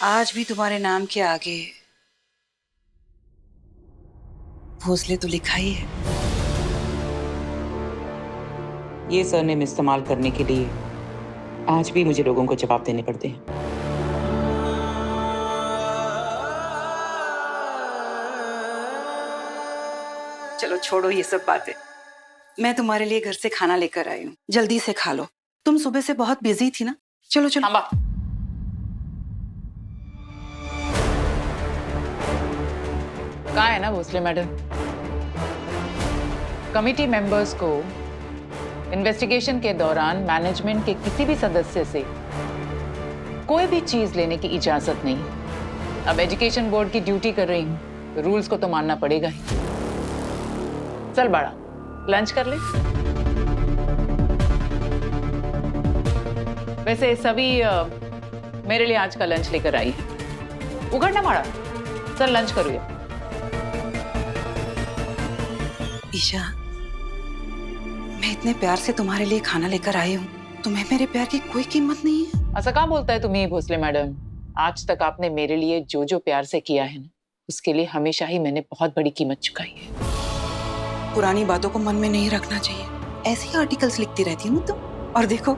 आज भी तुम्हारे नाम के आगे भोसले तो लिखा ही है। ये सरनेम इस्तेमाल करने के लिए आज भी मुझे लोगों को जवाब देने पड़ते हैं। चलो छोड़ो ये सब बातें। मैं तुम्हारे लिए घर से खाना लेकर आई हूँ, जल्दी से खा लो। तुम सुबह से बहुत बिजी थी ना। चलो चलो। हाँ, कहाँ है ना भोसले मैडम? कमिटी मेंबर्स को इन्वेस्टिगेशन के दौरान मैनेजमेंट के किसी भी सदस्य से कोई भी चीज लेने की इजाजत नहीं। अब एजुकेशन बोर्ड की ड्यूटी कर रही हूँ तो रूल्स को तो मानना पड़ेगा ही। चल बड़ा, लंच कर ले। वैसे सभी मेरे लिए आज का लंच लेकर आई है। उगड़ ना माड़ा, चल लंच करो। ईशा, मैं इतने प्यार से तुम्हारे लिए खाना लेकर आई हूँ, तुम्हें मेरे प्यार की कोई कीमत नहीं है? ऐसा कहाँ बोलता है तुम्हें भोसले मैडम? आज तक आपने मेरे लिए जो जो प्यार से किया है ना, उसके लिए हमेशा ही मैंने बहुत बड़ी कीमत चुकाई है। पुरानी बातों को मन में नहीं रखना चाहिए। ऐसे ही आर्टिकल्स लिखती रहती हो ना तुम। और देखो,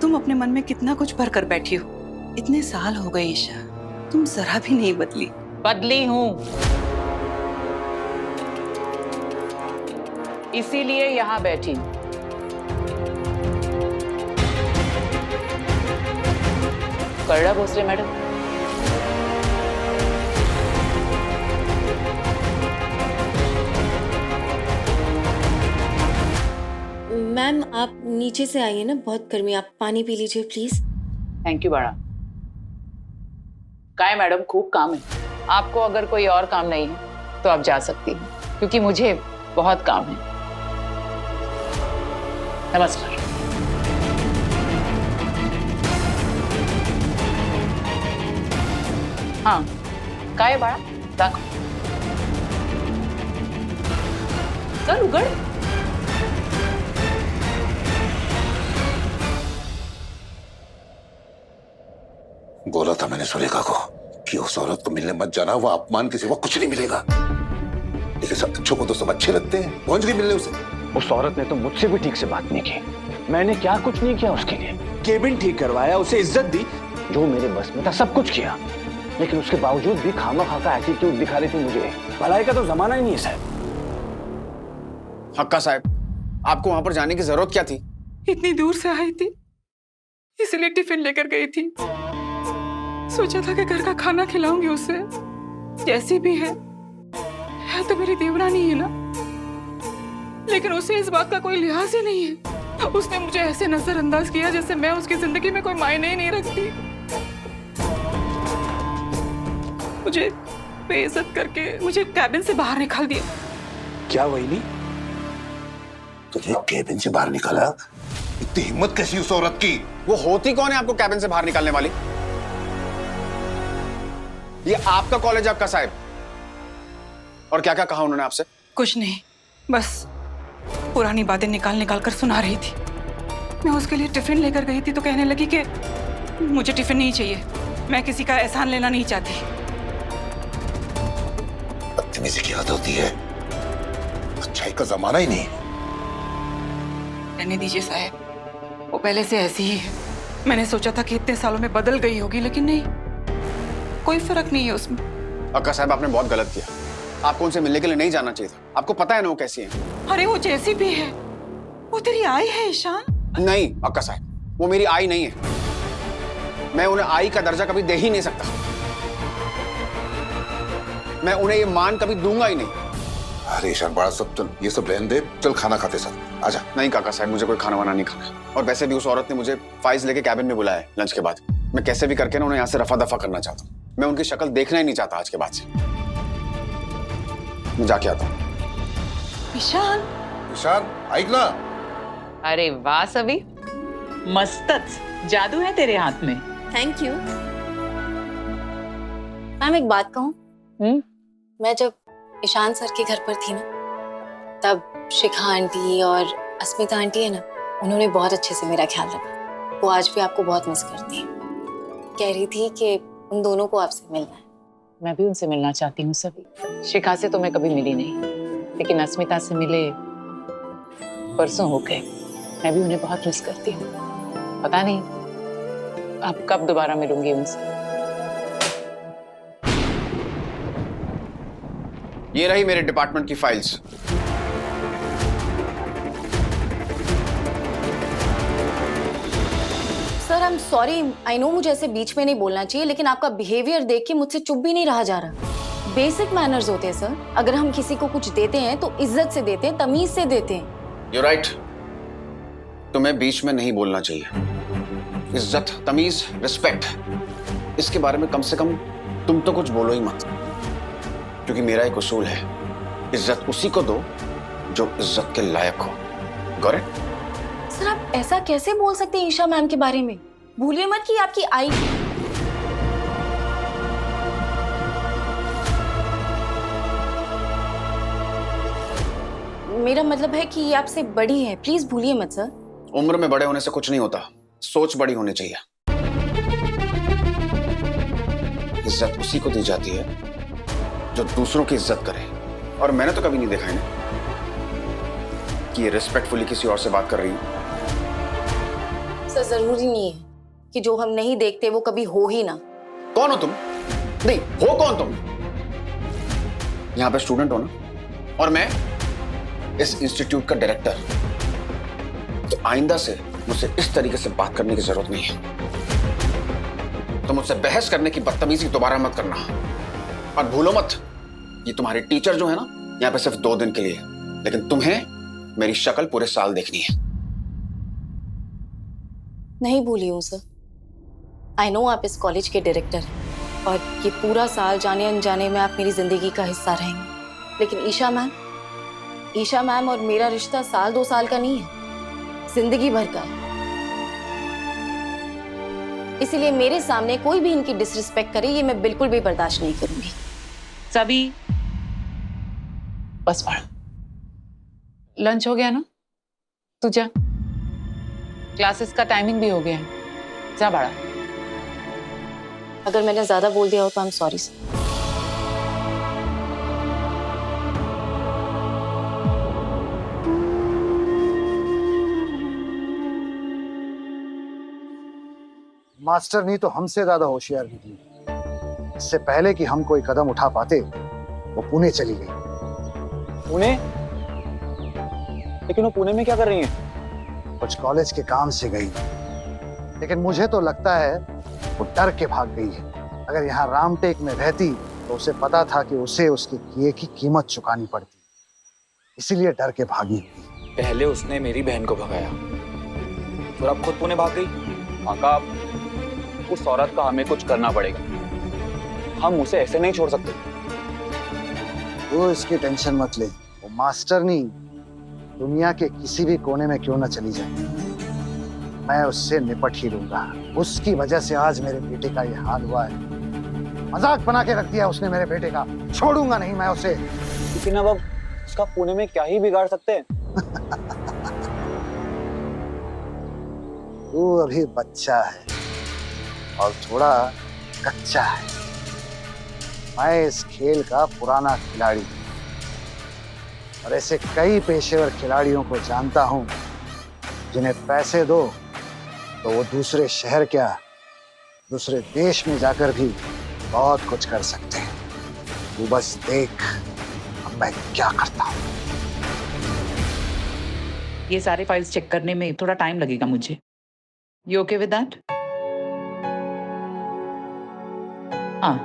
तुम अपने मन में कितना कुछ भर कर बैठी हो। इतने साल हो गए ईशा, तुम जरा भी नहीं बदली। बदली हूँ, इसीलिए यहाँ बैठी। करड़ा भोसले मैडम। मैम आप नीचे से आइए ना, बहुत गर्मी, आप पानी पी लीजिए प्लीज। थैंक यू बड़ा। काय मैडम, खूब काम है। आपको अगर कोई और काम नहीं है तो आप जा सकती हैं, क्योंकि मुझे बहुत काम है। नमस्कार। हाँ, काय बड़ा, दाखव। चल उगड़। बोला था मैंने सुरेखा को कि उस औरत को मिलने मत जाना, वो अपमान के सिवा कुछ नहीं मिलेगा। लेकिन सब अच्छों को तो सब अच्छे लगते हैं। पहुंच गई मिलने उसे। उस औरत ने तो मुझसे भी ठीक से बात नहीं की। मैंने क्या कुछ नहीं किया उसके लिए। केबिन ठीक करवाया, उसे इज्जत दी, जो मेरे बस में था सब कुछ किया, लेकिन उसके बावजूद भी खामा का एटीट्यूड दिखा रही थी मुझे। भलाई का तो जमाना ही नहीं है साहब। हक्का साहब, आपको वहां पर जाने की जरूरत क्या थी? इतनी दूर से आई थी, इसलिए टिफिन लेकर गई थी। सोचा था कि घर का खाना खिलाऊंगी उसे। जैसी भी है तो मेरी देवरानी है ना। लेकिन उसे इस बात का कोई लिहाज ही नहीं है। उसने मुझे ऐसे नजरअंदाज किया जैसे मैं उसकी जिंदगी में कोई मायने ही नहीं रखती। मुझे बेइज्जत करके मुझे कैबिन से बाहर निकाल दिया। क्या वही? तुझे केबिन से बाहर निकाला? इतनी हिम्मत कैसी उस औरत की? वो होती कौन है आपको कैबिन से बाहर निकालने वाली? ये आपका कॉलेज, आपका साहब। और क्या क्या कहा उन्होंने आपसे? कुछ नहीं, बस पुरानी बातें निकाल निकाल कर सुना रही थी। मैं उसके लिए टिफिन लेकर गई थी तो कहने लगी कि मुझे टिफिन नहीं चाहिए, मैं किसी का एहसान लेना नहीं चाहती। बदतमीजी की आदत होती है, अच्छाई का जमाना ही नहीं। रहने दीजिए साहब, वो पहले से ऐसी ही है। मैंने सोचा था कि इतने सालों में बदल गई होगी, लेकिन नहीं, कोई फर्क नहीं है उसमें। अक्का साहब, आपने बहुत गलत किया। आपको उनसे मिलने के लिए नहीं जाना चाहिए था। आपको पता है ना वो कैसी है। अरे वो जैसी भी है, वो तेरी आई है ईशान। नहीं अक्का साहब, वो मेरी आई नहीं है। मैं उन्हें आई का दर्जा कभी दे ही नहीं सकता। मैं उन्हें ये मान कभी दूंगा ही नहीं। अरे ईशान बड़ा, सब चल, ये सब रहने दे, चल खाना खाते साथ। आजा। नहीं काका साहब, मुझे कोई खाना वाना नहीं खाना है। और वैसे भी उस औरत ने मुझे फाइल्स लेके कैबिन में बुलाया है लंच के बाद। मैं कैसे भी करके ना उन्हें यहाँ से रफा दफा करना चाहता हूँ। मैं उनकी शक्ल देखना ही नहीं चाहता आज के बाद से। मैं जाके आता हूँ। ईशान, ईशान आइक ना। अरे वाह सभी, मस्तच जादू है तेरे हाथ में। Thank you ma'am. एक बात कहूँ, मैं जब ईशान सर के घर पर थी ना, तब शिखा आंटी और अस्मिता आंटी है ना, उन्होंने बहुत अच्छे से मेरा ख्याल रखा। वो आज भी आपको बहुत मिस करती है। कह रही थी कि उन दोनों को आपसे मिलना है। मैं भी उनसे मिलना चाहती हूँ सभी। शिखा से तो मैं कभी मिली नहीं, लेकिन अस्मिता से मिले परसों हो गए। मैं भी उन्हें बहुत मिस करती हूँ। पता नहीं अब कब दोबारा मिलूंगी उनसे। ये रही मेरे डिपार्टमेंट की files. Sir I am sorry, I know मुझे ऐसे बीच में नहीं बोलना चाहिए, लेकिन आपका बिहेवियर देख के मुझसे चुप भी नहीं रहा जा रहा। बेसिक मैनर्स होते हैं सर। अगर हम किसी को कुछ देते हैं तो इज्जत से देते हैं, तमीज से देते हैं। You're right. तुम्हें बीच में नहीं बोलना चाहिए। इज्जत, तमीज, रिस्पेक्ट, इसके बारे में कम से कम तुम तो कुछ बोलो ही मत, क्योंकि मेरा एक उसूल है, इज्जत उसी को दो जो इज्जत के लायक हो। Got it? सर आप ऐसा कैसे बोल सकते हैं ईशा मैम के बारे में? भूलिए मत कि आपकी आई मेरा मतलब है कि ये आपसे बड़ी है। प्लीज भूलिए मत सर। उम्र में बड़े होने से कुछ नहीं होता, सोच बड़ी होनी चाहिए। इज्जत उसी को दी जाती है जो दूसरों की इज्जत करे, और मैंने तो कभी नहीं देखा इन्हें कि ये रिस्पेक्टफुली किसी और से बात कर रही है। सर जरूरी नहीं है कि जो हम नहीं देखते वो कभी हो ही ना। कौन हो तुम? नहीं, हो कौन तुम? यहां पे स्टूडेंट हो ना, और मैं इस इंस्टीट्यूट का डायरेक्टर। तो आइंदा से मुझसे इस तरीके से बात करने की जरूरत नहीं है। तो मुझसे बहस करने की बदतमीजी दोबारा मत करना। और भूलो मत, ये तुम्हारी टीचर जो है ना, यहाँ पे सिर्फ 2 दिन के लिए, लेकिन तुम्हें मेरी शक्ल पूरे साल देखनी है। नहीं भूली हूँ सर। आई नो आप इस कॉलेज के डायरेक्टर हैं और ये पूरा साल जाने अनजाने में आप मेरी जिंदगी का हिस्सा रहेंगे, लेकिन ईशा मैम और मेरा रिश्ता साल 2 साल का नहीं है, जिंदगी भर का है। इसीलिए मेरे सामने कोई भी इनकी डिसरिस्पेक्ट करे, ये मैं बिल्कुल भी बर्दाश्त नहीं करूंगी। सभी बस पढ़। लंच हो गया ना? तू जा, क्लासेस का टाइमिंग भी हो गया है। जा बड़ा। अगर मैंने ज्यादा बोल दिया हो तो आई एम सॉरी सर। मास्टरनी तो हमसे ज्यादा होशियार निकली। इससे पहले कि हम कोई कदम उठा पाते, वो पुणे चली गई। पुणे? लेकिन वो पुणे में क्या कर रही हैं? कुछ कॉलेज के काम से गई, लेकिन मुझे तो लगता है वो डर के भाग गई है। अगर यहाँ रामटेक में रहती तो उसे पता था कि उसे उसके किए की कीमत चुकानी पड़ती, इसीलिए डर के भागी हुई। पहले उसने मेरी बहन को भगाया, फिर अब खुद पुणे भाग गई। माँ का उस औरत का हमें कुछ करना पड़ेगा। हम उसे ऐसे नहीं छोड़ सकते। वो इसकी टेंशन मत ले। वो मास्टरनी दुनिया के किसी भी कोने में क्यों ना चली जाए, मैं उससे निपट ही लूंगा। उसकी वजह से आज मेरे बेटे का ये हाल हुआ है। मजाक बना के रख दिया उसने मेरे बेटे का। छोड़ूंगा नहीं मैं उसे। लेकिन अब उसका पुणे में क्या ही बिगाड़ सकते हैं? वो अभी बच्चा है और थोड़ा कच्चा है। मैं इस खेल का पुराना खिलाड़ी हूं और ऐसे कई पेशेवर खिलाड़ियों को जानता हूं जिन्हें पैसे दो तो वो दूसरे शहर क्या, दूसरे देश में जाकर भी बहुत कुछ कर सकते हैं। तू बस देख अब मैं क्या करता हूं। ये सारे फाइल्स चेक करने में थोड़ा टाइम लगेगा मुझे। You okay with that? हाँ।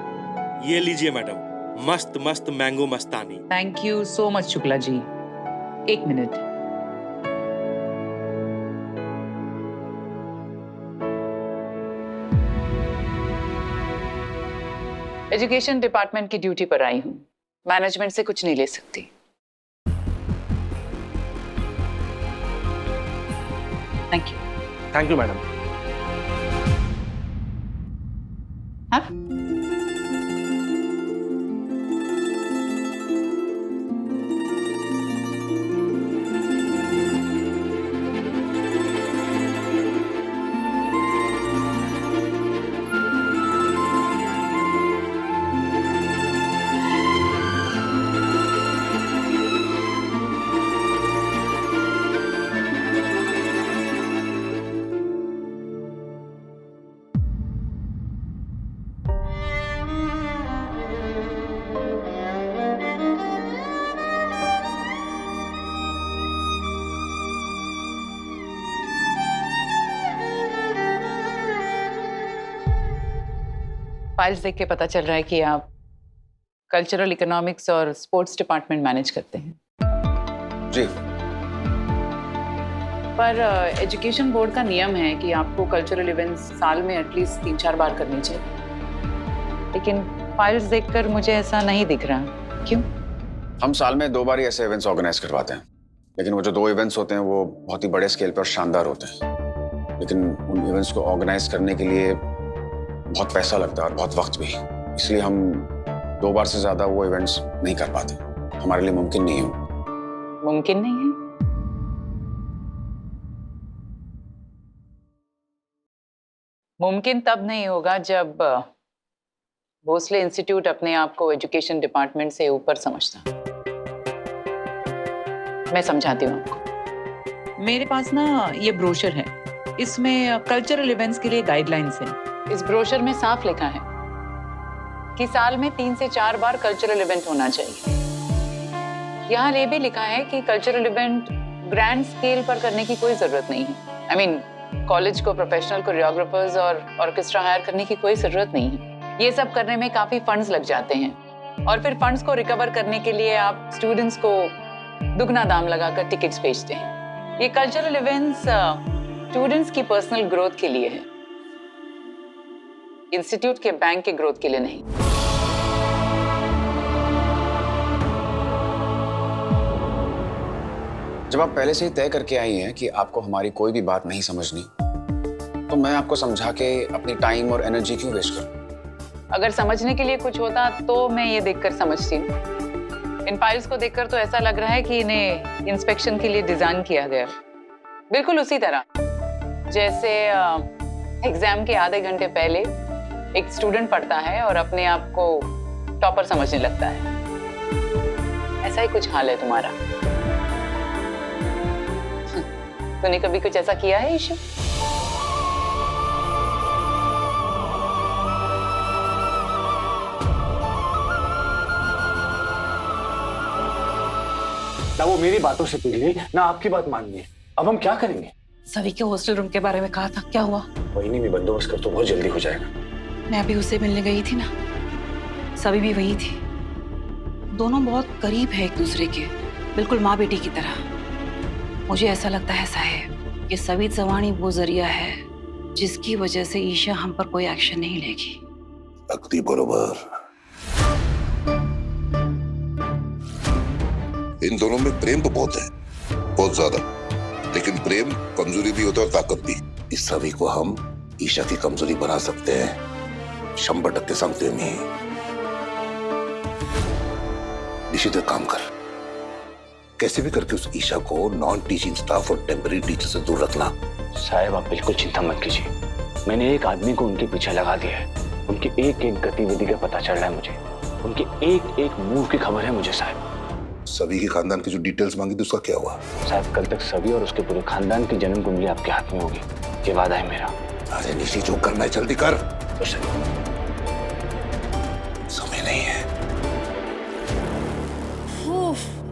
ये लीजिए मैडम, मस्त मस्त mango mastani. Thank you so much Shukla ji. 1 minute. Education department की ड्यूटी पर आई हूँ। मैनेजमेंट से कुछ नहीं ले सकती। Thank you. Thank you madam. हाँ? फाइल्स देख के पता चल रहा है कि आप कल्चरल इकोनॉमिक्स और स्पोर्ट्स डिपार्टमेंट मैनेज करते हैं। जी। पर एजुकेशन बोर्ड का नियम है कि आपको कल्चरल इवेंट्स साल में एटलीस्ट 3-4 बार करनी चाहिए, लेकिन फाइल्स देखकर मुझे ऐसा नहीं दिख रहा। क्यों? हम साल में 2 बार ही ऐसे इवेंट्स ऑर्गेनाइज करवाते हैं, लेकिन वो जो 2 इवेंट्स होते हैं वो बहुत ही बड़े स्केल पर शानदार होते हैं, लेकिन उन इवेंट्स को ऑर्गेनाइज करने के लिए बहुत पैसा लगता है और बहुत वक्त भी, इसलिए हम 2 बार से ज्यादा वो इवेंट्स नहीं कर पाते। हमारे लिए मुमकिन नहीं है। मुमकिन नहीं है? मुमकिन तब नहीं होगा जब भोसले इंस्टीट्यूट अपने आप को एजुकेशन डिपार्टमेंट से ऊपर समझता। मैं समझाती हूँ आपको। मेरे पास ना ये ब्रोशर है, इसमें कल्चरल इवेंट्स के लिए गाइडलाइंस हैं। इस ब्रोशर में साफ लिखा है कि साल में 3 से 4 बार कल्चरल इवेंट होना चाहिए। यहाँ ये भी लिखा है कि कल्चरल इवेंट ग्रैंड स्केल पर करने की कोई जरूरत नहीं है। आई मीन कॉलेज को प्रोफेशनल कोरियोग्राफर्स और ऑर्केस्ट्रा हायर करने की कोई जरूरत नहीं है। ये सब करने में काफी फंड्स लग जाते हैं और फिर फंड्स को रिकवर करने के लिए आप स्टूडेंट्स को दुगना दाम लगाकर टिकट्स बेचते हैं। ये कल्चरल इवेंट्स स्टूडेंट्स की पर्सनल ग्रोथ के लिए है, इंस्टीट्यूट के बैंक के ग्रोथ के लिए नहीं। जब आप पहले से ही तय करके आई हैं कि आपको हमारी कोई भी बात नहीं समझनी, तो मैं आपको समझा के अपनी टाइम और एनर्जी क्यों वेस्ट करूं? अगर समझने के लिए कुछ होता तो मैं ये देखकर समझती हूँ। इन फाइल्स को देखकर तो ऐसा लग रहा है कि इन्हें इंस्पेक्शन के लिए डिजाइन किया गया, बिल्कुल उसी तरह जैसे एग्जाम के आधे घंटे पहले एक स्टूडेंट पढ़ता है और अपने आप को टॉपर समझने लगता है। ऐसा ही कुछ हाल है तुम्हारा। तूने कभी कुछ ऐसा किया है ईशु? ना वो मेरी बातों से पिघली, ना आपकी बात माननी है। अब हम क्या करेंगे? सभी के हॉस्टल रूम के बारे में कहा था, क्या हुआ? वही नहीं, मैं बंदोबस्त कर तो बहुत जल्दी हो जाएगा। मैं अभी उससे मिलने गई थी ना, सभी भी वही थी। दोनों बहुत करीब है एक दूसरे के, बिल्कुल माँ बेटी की तरह। मुझे ऐसा लगता है साहेब कि सभी जवानी वो जरिया है जिसकी वजह से ईशा हम पर कोई एक्शन नहीं लेगी। अगदी बरोबर। इन दोनों में प्रेम तो बहुत है, बहुत ज्यादा, लेकिन प्रेम कमजोरी भी होता है और ताकत भी। इस सभी को हम ईशा की कमजोरी बना सकते हैं 100% सांगते मी। निश्चित काम कर, कैसे भी करके उस ईशा को नॉन टीचिंग स्टाफ और टेम्पररी टीचर से दूर रखना। साहब आप बिल्कुल चिंता मत कीजिए, मैंने एक आदमी को उनके पीछे लगा दिया है। उनकी एक एक गतिविधि का पता चल रहा है मुझे, उनके एक एक मूव की खबर है मुझे साहब। सभी के खानदान की जो डिटेल्स मांगी थी उसका क्या हुआ? साहब कल तक सभी और उसके पूरे खानदान की जन्म कुंडली आपके हाथ में होगी, ये वादा है मेरा। अरे निशी, जो करना है जल्दी कर, समय नहीं है।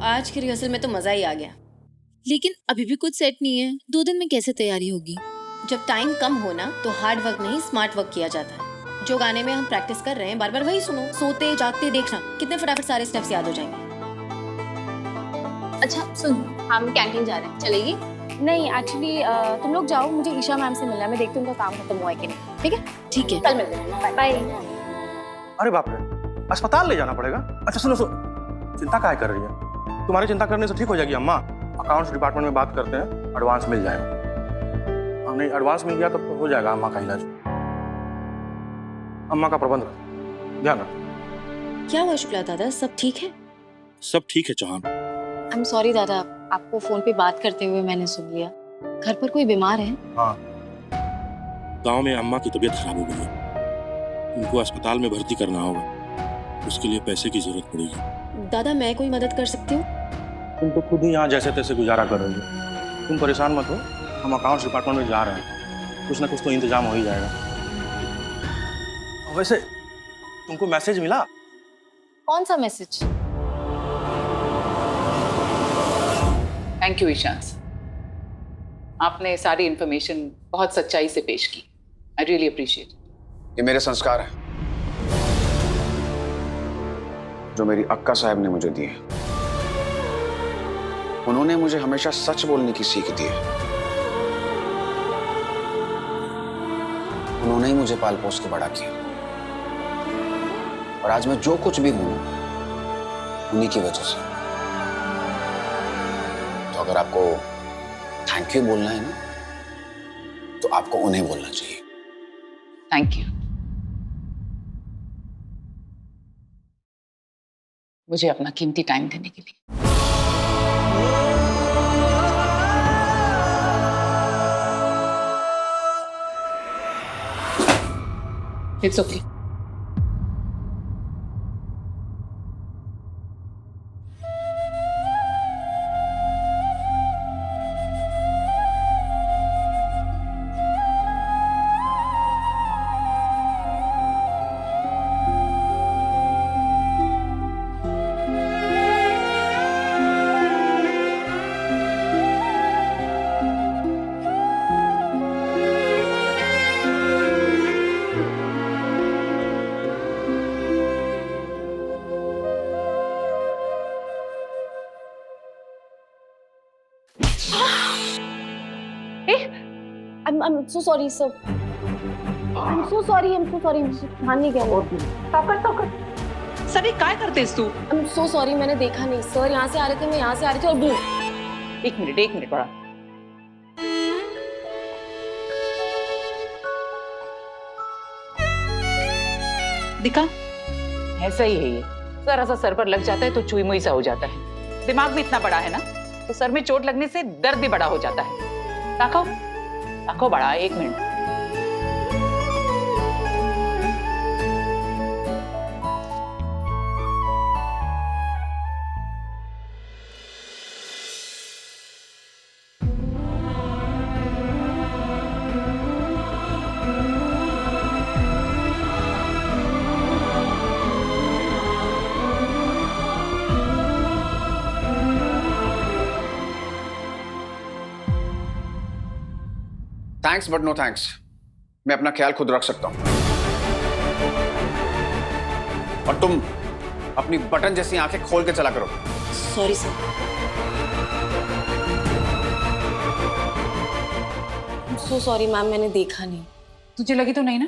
आज की रिहर्सल में तो मजा ही आ गया, लेकिन अभी भी कुछ सेट नहीं है। 2 दिन में कैसे तैयारी होगी? जब टाइम कम हो ना तो हार्ड वर्क नहीं स्मार्ट वर्क किया जाता है। जो गाने में हम प्रैक्टिस कर रहे हैं बार बार वही सुनो, सोते जागते देखना कितने फटाफट सारे स्टेप्स याद हो जाएंगे। अच्छा सुन, हम कैंटीन जा रहे हैं, चलेगी? नहीं एक्चुअली तुम लोग जाओ, मुझे ईशा मैम से मिलना है, मैं देखती हूँ उनका काम खत्म हुआ है कि नहीं। ठीक है? ठीक है, कल मिलते हैं, बाय। अरे बाप रे, अस्पताल ले जाना पड़ेगा? अच्छा सुनो चिंता काहे कर रही है? तुम्हारी चिंता करने से ठीक हो जाएगी अम्मा। अकाउंट्स डिपार्टमेंट में बात करते हैं, एडवांस मिल जाएगा। नहीं एडवांस मिल गया तो हो जाएगा अम्मा का इलाज। अम्मा का प्रबंध ध्यान रखो। क्या हुआ शुक्ला दादा, सब ठीक है? सब ठीक है चौहान। आई एम सॉरी दादा, आपको फोन पे बात करते हुए मैंने सुन लिया। घर पर कोई बीमार है? हाँ, गांव में अम्मा की तबीयत खराब हो गई है, उनको अस्पताल में भर्ती करना होगा, उसके लिए पैसे की जरूरत पड़ेगी। दादा मैं कोई मदद कर सकती हूँ? तुम तो खुद ही यहाँ जैसे तैसे गुजारा कर रही हो, तुम परेशान मत हो। हम अकाउंट्स डिपार्टमेंट में जा रहे हैं, कुछ ना कुछ तो इंतजाम हो ही जाएगा। वैसे तुमको मैसेज मिला? कौन सा मैसेज? थैंक यू ईशांश, आपने सारी इंफॉर्मेशन बहुत सच्चाई से पेश की। I really appreciate. ये मेरे संस्कार हैं। जो मेरी अक्का साहब ने मुझे दिए। उन्होंने मुझे हमेशा सच बोलने की सीख दी है। उन्होंने ही मुझे पाल पोस के बड़ा किया, और आज मैं जो कुछ भी हूं उन्हीं की वजह से। तो अगर आपको थैंक यू बोलना है ना, तो आपको उन्हें बोलना चाहिए। Thank you. मुझे अपना कीमती टाइम देने के लिए। It's okay. I'm so sorry, sir. I'm so sorry. ध्यान नहीं गया। सभी काय करतेस तू? I'm so sorry, मैंने देखा नहीं सर। यहाँ से आ रहे थे, मैं यहाँ से आ रही थी और बूम। एक मिनट बड़ा। दिखा, ऐसा ही है ये। जरा सा सर पर लग जाता है तो चुई मुई सा हो जाता है। दिमाग भी इतना बड़ा है ना, तो सर में चोट लगने से दर्द भी बड़ा हो जाता है। ताको बड़ा, एक minute. Thanks but no thanks. मैं अपना ख्याल खुद रख सकता हूं, और तुम अपनी बटन जैसी आंखें खोल के चला करो। Sorry sir. So sorry ma'am, मैंने देखा नहीं। तुझे लगी तो नहीं ना?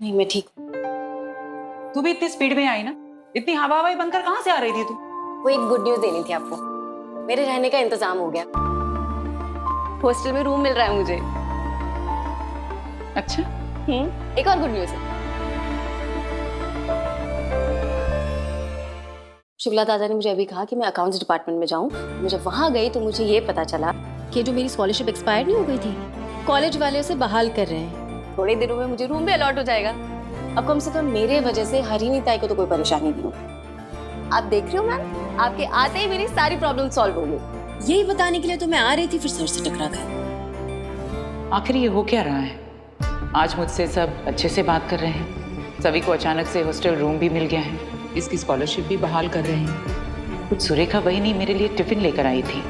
नहीं, मैं ठीक हूँ। तू भी इतनी स्पीड में आई ना? इतनी हवा हवाई बनकर कहाँ से आ रही थी तू? वो एक गुड न्यूज देनी थी आपको। मेरे रहने का इंतजाम हो गया, हॉस्टल में रूम मिल रहा है मुझे। अच्छा। एक और गुड न्यूज है। शुक्ला दादा ने मुझे अभी कहा कि मैं अकाउंट्स डिपार्टमेंट में जाऊं। मैं जब वहां गई तो मुझे ये पता चला कि जो मेरी स्कॉलरशिप एक्सपायर नहीं हो गई थी, कॉलेज वाले उसे बहाल कर रहे हैं। थोड़े दिनों में मुझे रूम भी अलॉट हो जाएगा। अब कम से कम मेरे वजह से हरिणी ताई को तो कोई परेशानी नहीं होगी। आप देख रहे हो मैम, आपके आते ही मेरी सारी प्रॉब्लम सॉल्व हो गई। यही बताने के लिए तो मैं आ रही थी, फिर सर से टकरा गई। आखिर ये हो क्या रहा है? आज मुझसे सब अच्छे से बात कर रहे हैं, सभी को अचानक से हॉस्टल रूम भी मिल गया है, इसकी स्कॉलरशिप भी बहाल कर रहे हैं। कुछ सुरेखा बहनी मेरे लिए टिफिन लेकर आई थी,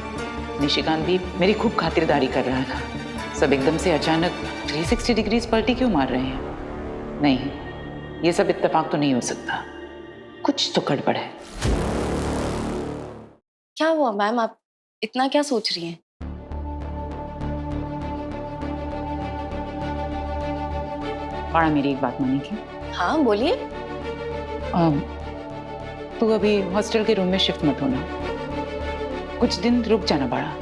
निशिकांत भी मेरी खूब खातिरदारी कर रहा था। सब एकदम से अचानक 360 डिग्रीज पलटी क्यों मार रहे हैं? नहीं, ये सब इत्तेफाक तो नहीं हो सकता, कुछ तो गड़बड़ है। क्या हुआ मैम, आप इतना क्या सोच रही हैं? बाड़ा, मेरी एक बात मानेगी? हाँ बोलिए। तू अभी हॉस्टल के रूम में शिफ्ट मत होना, कुछ दिन रुक जाना बाड़ा।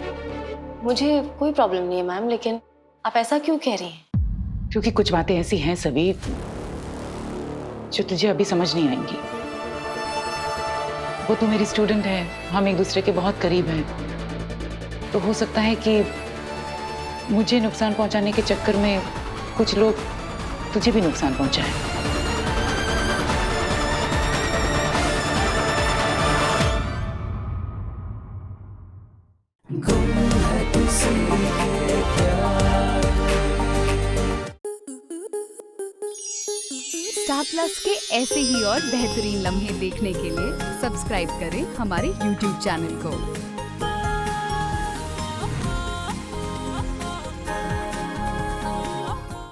मुझे कोई प्रॉब्लम नहीं है मैम, लेकिन आप ऐसा क्यों कह रही हैं? क्योंकि कुछ बातें ऐसी हैं सभी जो तुझे अभी समझ नहीं आएंगी। वो तू मेरी स्टूडेंट है, हम एक दूसरे के बहुत करीब हैं, तो हो सकता है कि मुझे नुकसान पहुंचाने के चक्कर में कुछ लोग तुझे भी नुकसान पहुंचाए। स्टार प्लस के ऐसे ही और बेहतरीन लम्हे देखने के लिए सब्सक्राइब करें हमारे YouTube चैनल को।